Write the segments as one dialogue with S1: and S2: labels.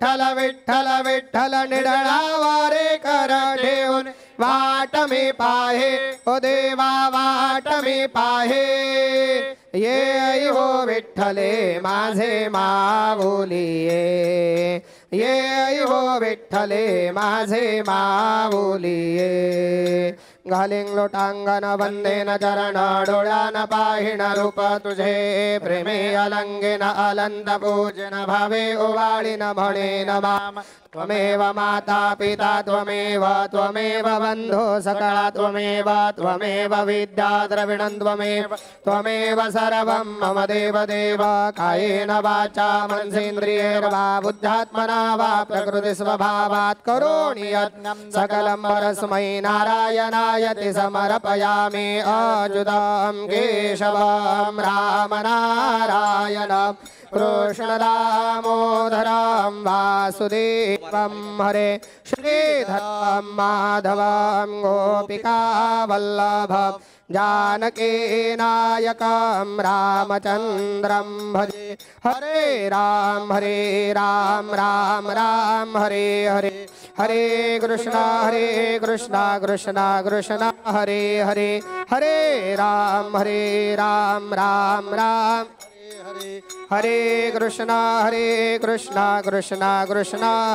S1: विठ्ठल विठ्ठल विठ्ठल निडळावारे कर ठेवून वाट मी पाहे ओ देवा वाट मी पाहे ये हो विठ्ठले माझे माऊली ये हो विठ्ठले माझे माऊली घालिंग लोटांगण वंदेन चरण डोळ्यान पाहिण रूप तुझे प्रेमे अलंगेन अलंत पूजन भावे ओवाळीन म्हणेन माम त्वमेव माता पिता त्वमेव बंधु सकला त्वमेव विद्या द्रविणं त्वमेव सर्वं मम देव देव कायेन वाचा मनसेन्द्रियैर्वा बुद्ध्यात्मना वा प्रकृति स्वभावात् करोमि यत् सकलं परस्मै नारायणायति समर्पयामि अच्युतं केशवं रामनारायणं कृष्ण दामोदरं वासुदेवं हरे श्रीधरं माधवं गोपिका वल्लभं जानकी नायकं रामचन्द्रं भजे हरे राम राम राम हरे हरे हरे कृष्ण कृष्ण कृष्ण हरे हरे हरे राम राम राम हरे कृष्ण कृष्ण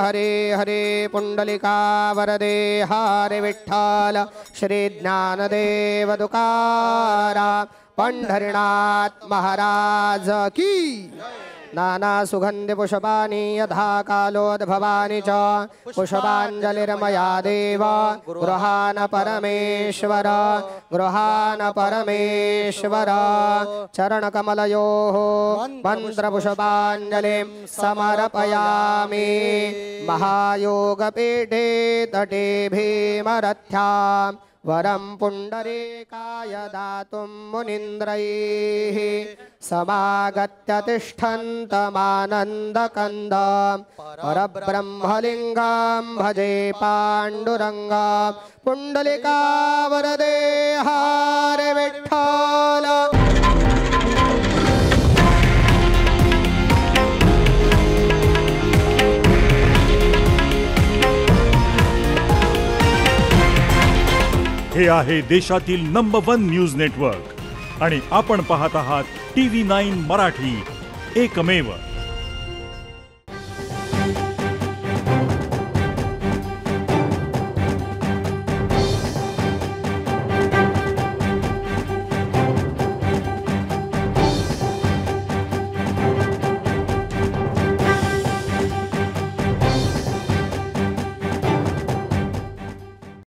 S1: हरे हरे पुंडलिका वरदे हरे विठ्ठल श्री ज्ञानदेव तुकाराम पंढरीनाथ महाराज की नाना सुगंधि पुष्पाणि यथा कालोद्भवानि च पुष्पाञ्जलिर्मया देव गृहाण परमेश्वर चरणकमलयोः मन्त्रपुष्पाञ्जलिं समर्पयामि महायोगपीठे तटे भीमरथ्यां वरं पुण्डरीकाय दातुं मुनीन्द्रैः समागत्य तिष्ठन्तमानन्दकन्दं परब्रह्मलिङ्गं भजे पाण्डुरङ्गं पुण्डलिका वरदे हरे विठ्ठल।
S2: हे आहे देशातील नंबर 1 न्यूज नेटवर्क आणि आपण पाहत आहात TV9 मराठी, एकमेव।